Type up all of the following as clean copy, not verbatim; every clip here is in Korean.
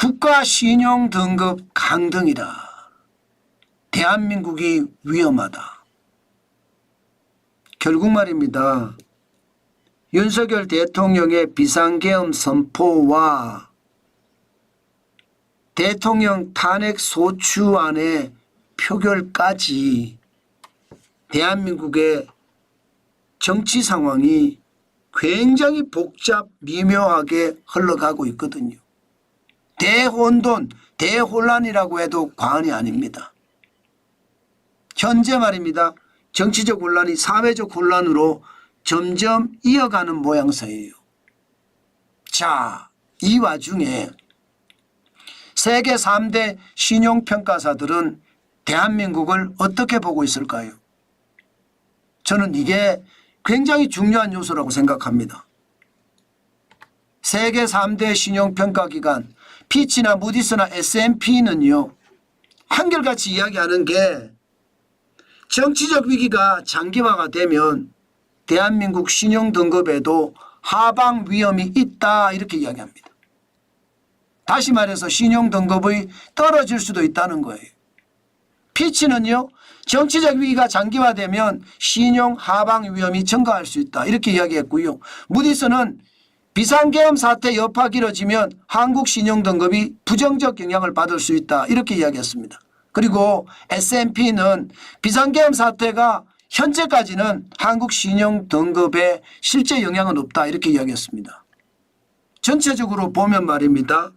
국가신용등급 강등이다. 대한민국이 위험하다. 결국 말입니다. 윤석열 대통령의 비상계엄 선포와 대통령 탄핵 소추안의 표결까지 대한민국의 정치 상황이 굉장히 복잡 미묘하게 흘러가고 있거든요. 대혼돈, 대혼란이라고 해도 과언이 아닙니다. 현재 말입니다. 정치적 혼란이 사회적 혼란으로 점점 이어가는 모양새예요. 자, 이 와중에 세계 3대 신용평가사들은 대한민국을 어떻게 보고 있을까요? 저는 이게 굉장히 중요한 요소라고 생각합니다. 세계 3대 신용평가기관 피치나 무디스나 S&P는요. 한결같이 이야기하는 게 정치적 위기가 장기화가 되면 대한민국 신용등급에도 하방 위험이 있다 이렇게 이야기합니다. 다시 말해서 신용등급이 떨어질 수도 있다는 거예요. 피치는요. 정치적 위기가 장기화되면 신용 하방 위험이 증가할 수 있다 이렇게 이야기했고요. 무디스는 비상계엄 사태 여파 길어지면 한국 신용등급이 부정적 영향을 받을 수 있다 이렇게 이야기했습니다. 그리고 S&P는 비상계엄 사태가 현재까지는 한국 신용등급에 실제 영향은 없다 이렇게 이야기했습니다. 전체적으로 보면 말입니다.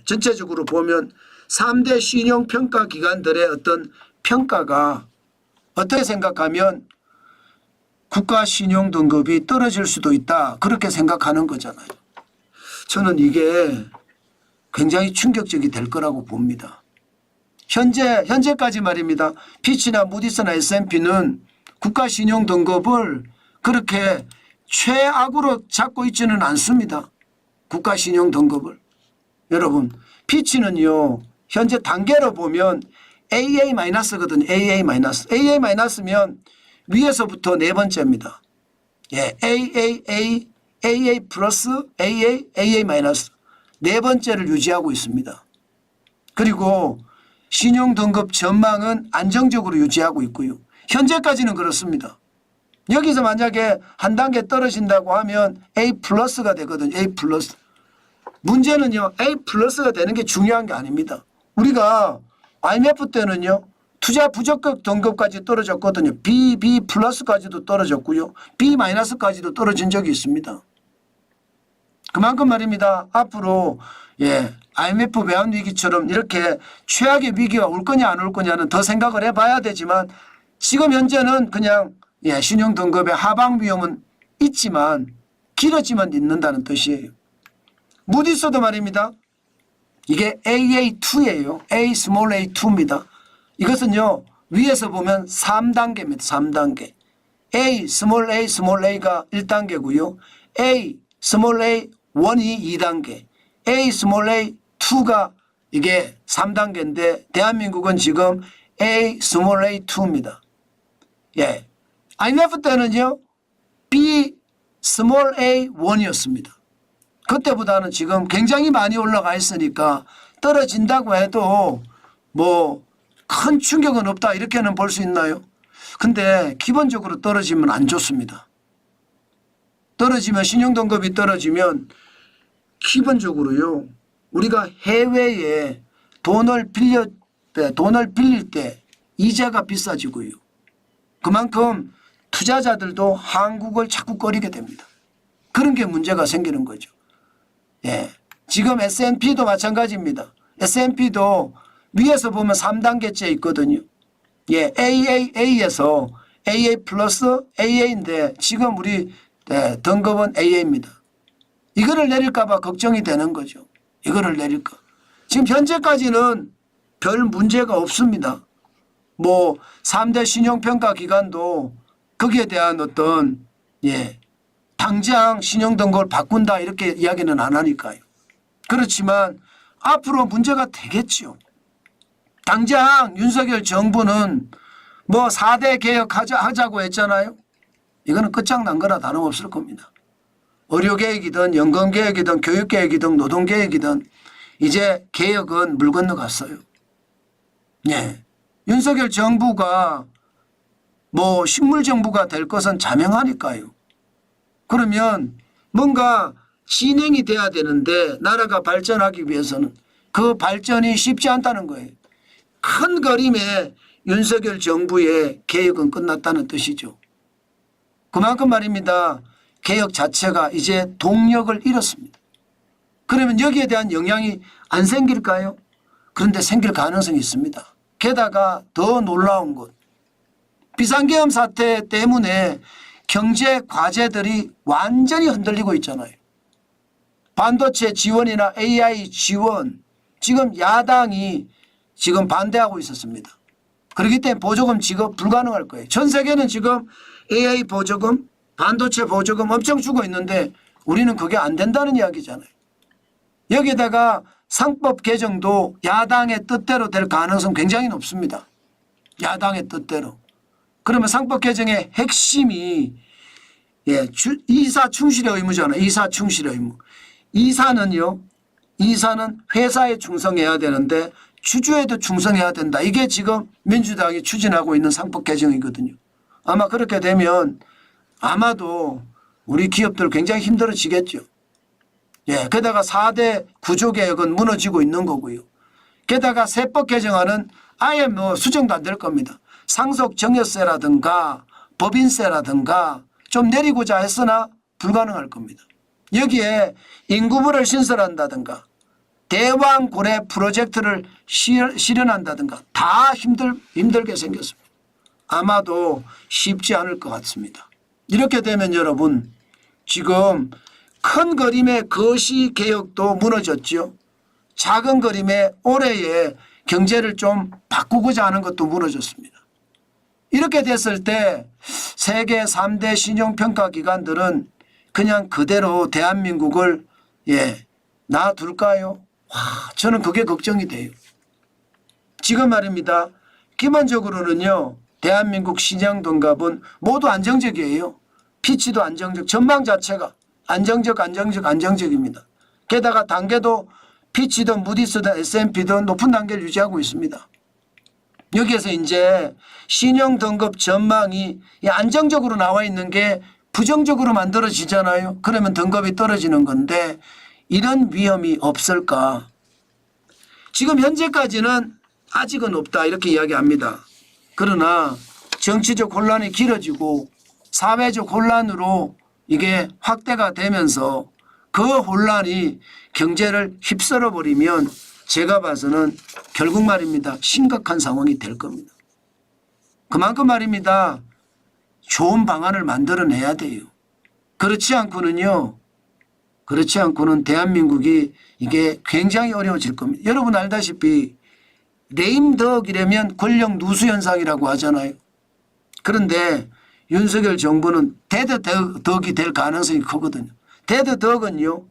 전체적으로 보면 3대 신용평가기관들의 어떤 평가가 어떻게 생각하면 국가신용등급이 떨어질 수도 있다 그렇게 생각하는 거잖아요. 저는 이게 굉장히 충격적이 될 거라고 봅니다. 현재까지 말입니다. 피치나 무디스나 S&P는 국가신용등급을 그렇게 최악으로 잡고 있지는 않습니다. 국가신용등급을. 여러분 피치는요. 현재 단계로 보면 AA-거든요. AA-면 위에서부터 네 번째입니다. AA 플러스 AA 마이너스 네 번째를 유지하고 있습니다. 그리고 신용등급 전망은 안정적으로 유지하고 있고요. 현재까지는 그렇습니다. 여기서 만약에 한 단계 떨어진다고 하면 A 플러스가 되거든요. A 플러스. 문제는요. A 플러스가 되는 게 중요한 게 아닙니다. 우리가 IMF 때는요. 투자 부적격 등급까지 떨어졌거든요. B 플러스까지도 떨어졌고요. B 마이너스까지도 떨어진 적이 있습니다. 그만큼 말입니다. 앞으로 IMF 외환위기처럼 이렇게 최악의 위기가 올 거냐 안 올 거냐는 더 생각을 해봐야 되지만 지금 현재는 그냥 신용등급의 하방 위험은 있지만 길어지면 있는다는 뜻이에요. 무디스도 말입니다. 이게 AA2예요. A 스몰 A2입니다. 이것은요. 위에서 보면 3단계입니다. 3단계. A 스몰 A가 1단계고요. A 스몰 A1이 2단계. A 스몰 A2가 이게 3단계인데 대한민국은 지금 A 스몰 A2입니다. IMF 때는요. B 스몰 A1이었습니다. 그때보다는 지금 굉장히 많이 올라가 있으니까 떨어진다고 해도 뭐 큰 충격은 없다 이렇게는 볼 수 있나요? 근데 기본적으로 떨어지면 안 좋습니다. 떨어지면 신용등급이 떨어지면 기본적으로요. 우리가 해외에 돈을 빌릴 때 이자가 비싸지고요. 그만큼 투자자들도 한국을 자꾸 꺼리게 됩니다. 그런 게 문제가 생기는 거죠. 지금 S&P도 마찬가지입니다. S&P도 위에서 보면 3단계째 있거든요. AA에서 AA 플러스 AA인데 지금 우리 등급은 AA입니다. 이거를 내릴까 봐 걱정이 되는 거죠. 이거를 내릴까. 지금 현재까지는 별 문제가 없습니다. 뭐 3대 신용평가 기관도 거기에 대한 어떤 당장 신용등급을 바꾼다 이렇게 이야기는 안 하니까요. 그렇지만 앞으로 문제가 되겠죠. 당장 윤석열 정부는 뭐 4대 개혁하자고 했잖아요. 이거는 끝장난 거나 다름없을 겁니다. 의료개혁이든 연금개혁이든 교육개혁이든 노동개혁이든 이제 개혁은 물 건너갔어요. 예. 윤석열 정부가 뭐 식물 정부가 될 것은 자명하니까요. 그러면 뭔가 진행이 돼야 되는데 나라가 발전하기 위해서는 그 발전이 쉽지 않다는 거예요. 큰 그림에 윤석열 정부의 개혁은 끝났다는 뜻이죠. 그만큼 말입니다. 개혁 자체가 이제 동력을 잃었습니다. 그러면 여기에 대한 영향이 안 생길까요? 그런데 생길 가능성이 있습니다. 게다가 더 놀라운 것, 비상계엄 사태 때문에 경제 과제들이 완전히 흔들리고 있잖아요. 반도체 지원이나 AI 지원, 지금 야당이 지금 반대하고 있었습니다. 그렇기 때문에 보조금 지급 불가능할 거예요. 전 세계는 지금 AI 보조금, 반도체 보조금 엄청 주고 있는데 우리는 그게 안 된다는 이야기잖아요. 여기에다가 상법 개정도 야당의 뜻대로 될 가능성 굉장히 높습니다. 야당의 뜻대로. 그러면 상법 개정의 핵심이 이사 충실의 의무잖아요. 이사 충실의 의무. 이사는요. 이사는 회사에 충성해야 되는데 주주에도 충성해야 된다. 이게 지금 민주당이 추진하고 있는 상법 개정이거든요. 아마 그렇게 되면 아마도 우리 기업들 굉장히 힘들어지겠죠. 예, 게다가 4대 구조개혁은 무너지고 있는 거고요. 게다가 세법 개정안은 아예 뭐 수정도 안 될 겁니다. 상속증여세라든가 법인세라든가 좀 내리고자 했으나 불가능할 겁니다. 여기에 인구부를 신설한다든가 대왕고래 프로젝트를 실현한다든가 다 힘들게 생겼습니다. 아마도 쉽지 않을 것 같습니다. 이렇게 되면 여러분 지금 큰 그림의 거시개혁도 무너졌죠. 작은 그림의 올해의 경제를 좀 바꾸고자 하는 것도 무너졌습니다. 이렇게 됐을 때 세계 3대 신용평가기관들은 그냥 그대로 대한민국을 놔둘까요? 저는 그게 걱정이 돼요. 지금 말입니다. 기본적으로는요. 대한민국 신용등급은 모두 안정적이에요. 피치도 안정적, 전망 자체가 안정적입니다. 게다가 단계도 피치든 무디스든 S&P든 높은 단계를 유지하고 있습니다. 여기에서 이제 신용등급 전망이 안정적으로 나와 있는 게 부정적으로 만들어지잖아요. 그러면 등급이 떨어지는 건데 이런 위험이 없을까? 지금 현재까지는 아직은 없다 이렇게 이야기합니다. 그러나 정치적 혼란이 길어지고 사회적 혼란으로 이게 확대가 되면서 그 혼란이 경제를 휩쓸어 버리면 제가 봐서는 결국 말입니다. 심각한 상황이 될 겁니다. 그만큼 말입니다. 좋은 방안을 만들어내야 돼요. 그렇지 않고는 대한민국이 이게 굉장히 어려워질 겁니다. 여러분 알다시피 레임덕이라면 권력 누수 현상이라고 하잖아요. 그런데 윤석열 정부는 데드덕이 될 가능성이 크거든요. 데드덕은요.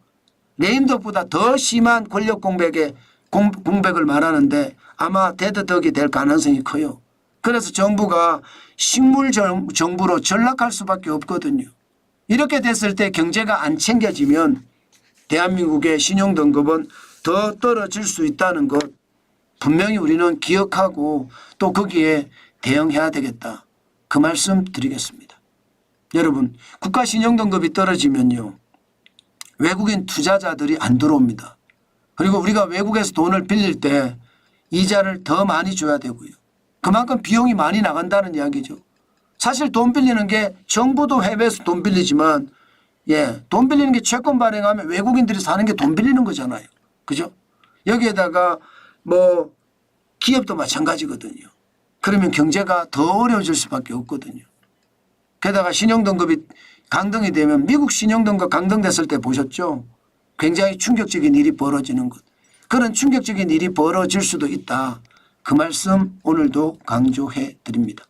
레임덕보다 더 심한 권력 공백을 말하는데 아마 데드덕이 될 가능성이 커요. 그래서 정부가 식물 정부로 전락할 수밖에 없거든요. 이렇게 됐을 때 경제가 안 챙겨지면 대한민국의 신용등급은 더 떨어질 수 있다는 것 분명히 우리는 기억하고 또 거기에 대응해야 되겠다. 그 말씀 드리겠습니다. 여러분 국가 신용등급이 떨어지면요. 외국인 투자자들이 안 들어옵니다. 그리고 우리가 외국에서 돈을 빌릴 때 이자를 더 많이 줘야 되고요. 그만큼 비용이 많이 나간다는 이야기죠. 사실 돈 빌리는 게 정부도 해외에서 돈 빌리지만 돈 빌리는 게 채권 발행하면 외국인들이 사는 게 돈 빌리는 거잖아요. 그죠? 여기에다가 뭐 기업도 마찬가지거든요. 그러면 경제가 더 어려워질 수밖에 없거든요. 게다가 신용등급이 강등이 되면 미국 신용등급 강등됐을 때 보셨죠? 굉장히 충격적인 일이 벌어지는 것. 그런 충격적인 일이 벌어질 수도 있다. 그 말씀 오늘도 강조해 드립니다.